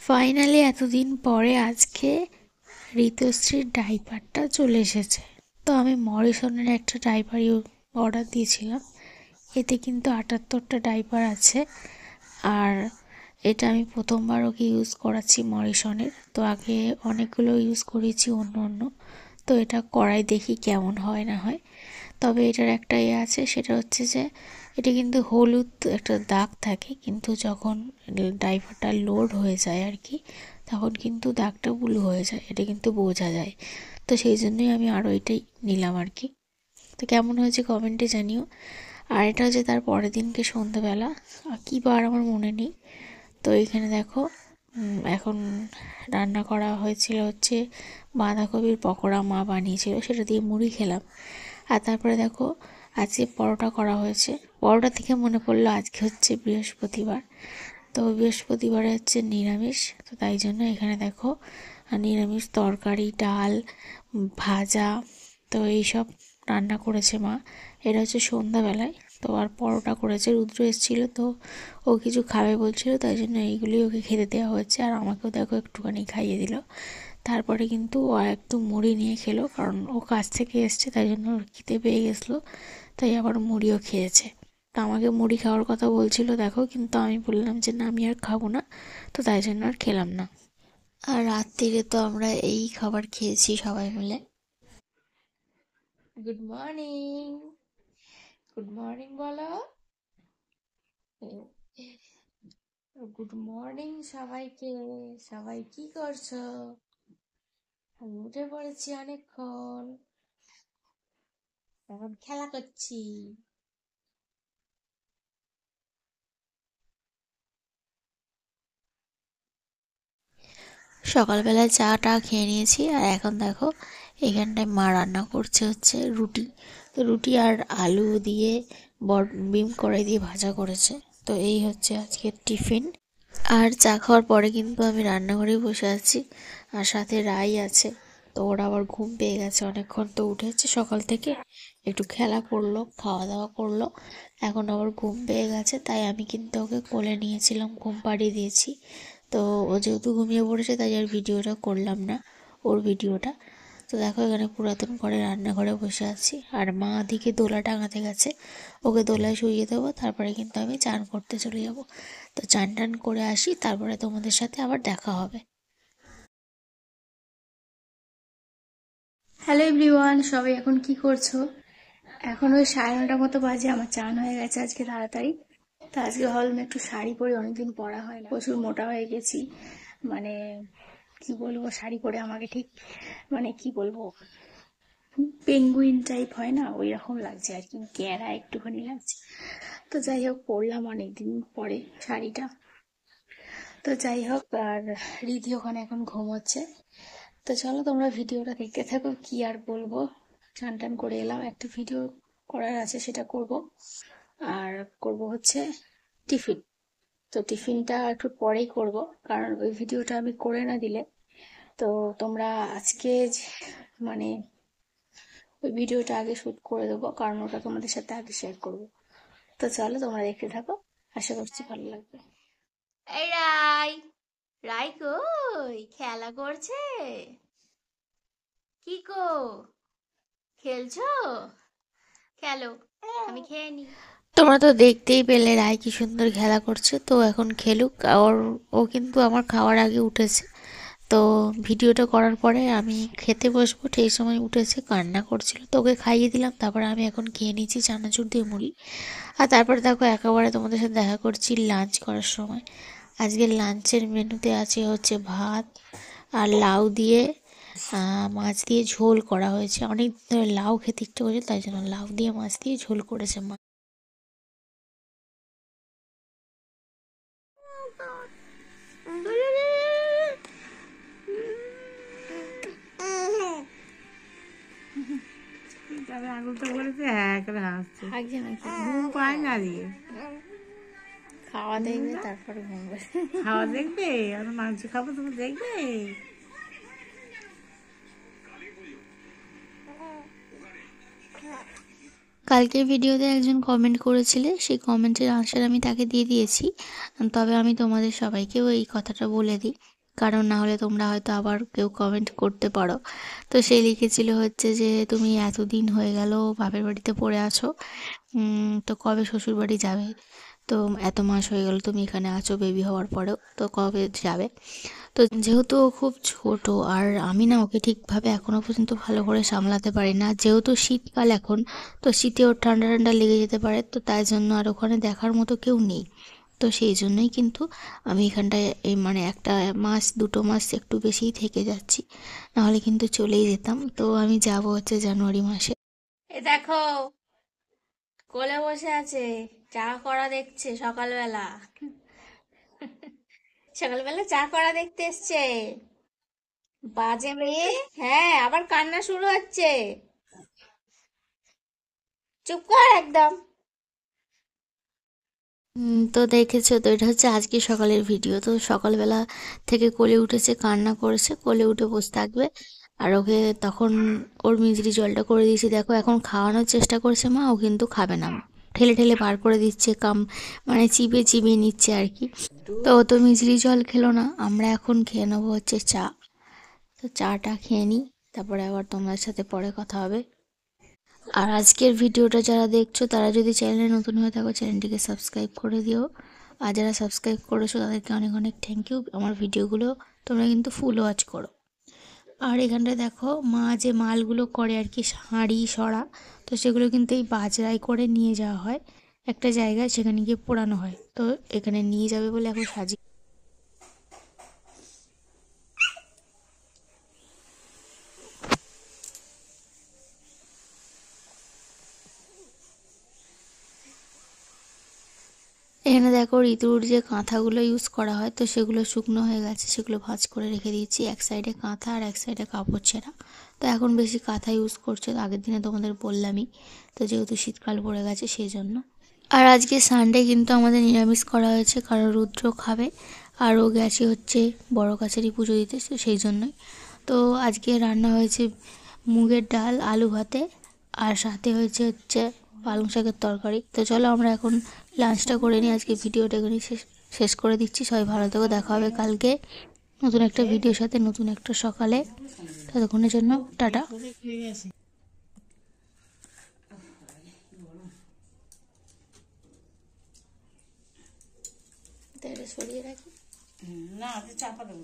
Finally এতদিন পরে আজকে ঋতুশ্রীর ডাইপারটা চলে এসেছে। তো আমি মরিসনের একটা ডাইপার অর্ডার দিয়েছিলাম। এতে কিন্তু 78টা ডাইপার আছে। আর এটা আমি প্রথমবার ওকে ইউজ করাচ্ছি মরিসনের। তো আগে অনেকগুলো ইউজ করেছি অন্য অন্য। তো এটা করাই দেখি কেমন হয় না হয়। তবে এটার একটা আছে, সেটা হচ্ছে যে এটা কিন্তু হলুদ একটা দাগ থাকে, কিন্তু যখন ডাইপারটা লোড হয়ে যায় আর কি, তখন কিন্তু দাগটা ব্লু হয়ে যায়, এটা কিন্তু বোঝা যায়। তো সেই জন্যই আমি আরও এটাই নিলাম আর কি। তো কেমন হয়েছে কমেন্টে জানিও। আর এটা হচ্ছে তার পরের দিনকে সন্ধ্যাবেলা, কী বার আমার মনে নেই। তো এখানে দেখো এখন রান্না করা হয়েছিল হচ্ছে বাঁধাকপির পকোড়া, মা বানিয়েছিল, সেটা দিয়ে মুড়ি খেলাম। আর তারপরে দেখো আজকে পরোটা করা হয়েছে। পরোটা থেকে মনে পড়লো আজকে হচ্ছে বৃহস্পতিবার। তো বৃহস্পতিবারে হচ্ছে নিরামিষ। তো তাই জন্য এখানে দেখো নিরামিষ তরকারি, ডাল, ভাজা, তো এইসব রান্না করেছে মা। এটা হচ্ছে সন্ধ্যাবেলায়। তো আর পরোটা করেছে, রুদ্র এসেছিলো, তো ও কিছু খাবে বলছিল, তাই জন্য এইগুলি ওকে খেতে দেওয়া হচ্ছে। আর আমাকেও দেখো একটুখানি খাইয়ে দিল। তারপরে কিন্তু ও একটু মুড়ি নিয়ে খেলো, কারণ ও কাছ থেকে এসছে, তাই জন্য ওর খিদে পেয়ে গেছিলো, তাই আবার মুড়িও খেয়েছে। তো আমাকে মুড়ি খাওয়ার কথা বলছিল দেখো, কিন্তু আমি বললাম যে না, আমি আর খাবো না। তো তাই জন্য আর খেলাম না। আর রাত্রিরে তো আমরা এই খাবার খেয়েছি সবাই মিলে। গুড মর্নিং, গুড মর্নিং বলো। গুড মর্নিং সবাইকে। সবাই কি করছো? আমি উঠে পড়েছি অনেকক্ষণ, এখন খেলা করছি। সকালবেলায় চাটা খেয়ে নিয়েছি, আর এখন দেখো এখানটায় মা রান্না করছে হচ্ছে রুটি। তো রুটি আর আলু দিয়ে বিম কড়াই দিয়ে ভাজা করেছে। তো এই হচ্ছে আজকের টিফিন। আর চা খাওয়ার পরে কিন্তু আমি রান্নাঘরেই বসে আছি, আর সাথে রাই আছে। তো ওরা আবার ঘুম পেয়ে গেছে অনেকক্ষণ, তো উঠেছে সকাল থেকে, একটু খেলা করলো, খাওয়া দাওয়া করলো, এখন আবার ঘুম পেয়ে গেছে। তাই আমি কিন্তু ওকে কোলে নিয়েছিলাম, ঘুম পাড়িয়ে দিয়েছি। তো ও যেহেতু ঘুমিয়ে পড়েছে, তাই আর ভিডিওটা করলাম না, ওর ভিডিওটা। তো দেখো এখানে পুরাতন ঘরে রান্নাঘরে বসে আছি, আর মা দিকে দোলা টাঙাতে গেছে, ওকে দোলায় শুইয়ে দেবো, তারপরে কিন্তু আমি চান করতে চলে যাব। তো চান টান করে আসি, তারপরে তোমাদের সাথে আবার দেখা হবে। হ্যালো এভরিওয়ান, সবাই এখন কি করছো? এখন ওই 9:30 মতো বাজে, আমার চান হয়ে গেছে আজকে তাড়াতাড়ি। তো আজকে ভাবলাম একটু শাড়ি পরে, অনেকদিন পরা হয় না, প্রচুর মোটা হয়ে গেছি। মানে কি বলবো, শাড়ি পরে আমাকে ঠিক মানে কি বলবো, পেঙ্গুইন টাইপ হয় না, ওই রকম লাগছে আর কি, গেরা একটুখানি লাগছে। তো যাই হোক, পরলাম অনেকদিন পরে শাড়িটা। তো যাই হোক, আর রিধি ওখানে এখন ঘুমোচ্ছে। তো চলো তোমরা ভিডিওটা দেখতে থাকো, কি আর বলবো। চান টান করে এলাম, একটা ভিডিও করার আছে, সেটা করব। আর করব হচ্ছে টিফিন। তো টিফিনটা একটু পরেই করব, কারণ ওই ভিডিওটা আমি করে না দিলে তো তোমরা আজকে মানে ওই ভিডিওটা আগে শুট করে দেবো, কারণ ওটা তোমাদের সাথে আগে শেয়ার করব। তো চলো তোমরা দেখতে থাকো, আশা করছি ভালো লাগবে। এই রাই, রাই কই খেলা করছে? কি গো, খেলছো? খেলো, আমি খেয়ে নি। তোমরা তো দেখতেই পেলে রায় কি সুন্দর খেলা করছে। তো এখন খেলুক। আর ও কিন্তু আমার খাওয়ার আগে উঠেছে। তো ভিডিওটা করার পরে আমি খেতে বসবো, সেই সময় উঠেছে, কান্না করছিল, তো ওকে খাইয়ে দিলাম। তারপরে আমি এখন খেয়ে নিয়েছি চানাচুর দিয়ে মুড়ি। আর তারপরে দেখো একেবারে তোমাদের সাথে দেখা করছি লাঞ্চ করার সময়। আজকের লাঞ্চের মেনুতে আছে হচ্ছে ভাত আর লাউ দিয়ে মাছ দিয়ে ঝোল করা হয়েছে। অনেক ধরে লাউ খেতে ইচ্ছে করছে, তাই জন্য লাউ দিয়ে মাছ দিয়ে ঝোল করেছে মা। তবে আঙুলটা বলেছে হ্যাঁ করে হাসছে। থাকছে নাকি? ঘুম পায় না দিয়ে খাওয়া দেখবে তারপরে ঘুমবে। খাওয়া দেখবে, আমি মাংস খাবো, তুমি দেখবে। কালকের ভিডিওতে একজন কমেন্ট করেছিলে, সেই কমেন্টের আনসার আমি তাকে দিয়ে দিয়েছি। তবে আমি তোমাদের সবাইকেও এই কথাটা বলে দিই, কারণ না হলে তোমরা হয়তো আবার কেউ কমেন্ট করতে পারো। তো সে লিখেছিল হচ্ছে যে তুমি এতদিন হয়ে গেল বাপের বাড়িতে পড়ে আছো, তো কবে শ্বশুর বাড়ি যাবে? তো এত মাস হয়ে গেল তুমি এখানে আছো বেবি হওয়ার পরেও, তো কবে যাবে? তো যেহেতু ও খুব ছোট, আর আমি না ওকে ঠিকভাবে এখনো পর্যন্ত ভালো করে সামলাতে পারি না, যেহেতু শীতকাল এখন, তো শীতে ওর ঠান্ডা ঠান্ডা লেগে যেতে পারে, তো তাই জন্য আর ওখানে দেখার মতো কেউ নেই। তো সেই জন্যই কিন্তু আমি এখানটায় এই মানে 1 মাস 2 মাস একটু বেশিই থেকে যাচ্ছি, নাহলে কিন্তু চলেই যেতাম। তো আমি যাব হচ্ছে জানুয়ারি মাসে। এ দেখো, কোলে বসে আছে, চা করা দেখছে সকালবেলা। সকালবেলা চা করা দেখতে এসছে। বাজে মেয়ে। হ্যাঁ, আবার কান্না শুরু হচ্ছে। চুপ কর একদম। তো দেখেছো তো, এটা হচ্ছে আজকে সকালের ভিডিও। তো সকালবেলা থেকে কোলে উঠেছে, কান্না করেছে, কোলে উঠে বসে থাকবে। আর ওকে তখন ওর মিজরি জলটা করে দিয়েছি, দেখো এখন খাওয়ানোর চেষ্টা করছে মা, ও কিন্তু খাবে না, ঠেলে ঠেলে বার করে দিচ্ছে, মানে চিবিয়ে চিবিয়ে নিচ্ছে আর কি। তো ও তো মিজরি জল খেলো না, আমরা এখন খেয়ে নেবো হচ্ছে চা। তো চাটা খেয়ে নিই, তারপরে আবার তোমার সাথে পরে কথা হবে। আর আজকের ভিডিওটা যারা দেখছো তারা যদি চ্যানেলে নতুন হয়ে থাকো, চ্যানেলটিকে সাবস্ক্রাইব করে দিও। আর যারা সাবস্ক্রাইব করেছো তাদেরকে অনেক অনেক থ্যাংক ইউ। আমার ভিডিওগুলো তোমরা কিন্তু ফুল ওয়াচ করো। আর এখানটায় দেখো মা যে মালগুলো করে আর কি, হাঁড়ি সরা, তো সেগুলো কিন্তু এই বাজরায় করে নিয়ে যাওয়া হয় একটা জায়গায়, সেখানে গিয়ে পোড়ানো হয়। তো এখানে নিয়ে যাবে বলে এখন সাজি। এখানে দেখো ঋতুর যে কাঁথাগুলো ইউজ করা হয়, তো সেগুলো শুকনো হয়ে গেছে, সেগুলো ভাঁজ করে রেখে দিয়েছি। এক সাইডে কাঁথা আর এক সাইডে কাপড় ছেঁড়া। তো এখন বেশি কাঁথা ইউজ করছে, তো আগের দিনে তোমাদের বললামই। তো যেহেতু শীতকাল পড়ে গেছে সেই জন্য। আর আজকে সানডে কিন্তু আমাদের নিরামিষ করা হয়েছে, কারণ রুদ্র খাবে আর ও গেছে হচ্ছে বড় কাছারি পুজো দিতে, তো সেই জন্যই। তো আজকে রান্না হয়েছে মুগের ডাল, আলু ভাতে, আর সাথে হচ্ছে পালং শাকের তরকারি। তো চলো আমরা এখন লাঞ্চটা করে নিই, আজকে ভিডিওটা এখানে শেষ করে দিচ্ছি। সবাই ভালো থেকো, দেখা হবে কালকে নতুন একটা ভিডিওর সাথে, নতুন একটা সকালে। ততক্ষণের জন্য টাটা। তো এটা সরিয়ে রাখি। না, চাপা দেবো।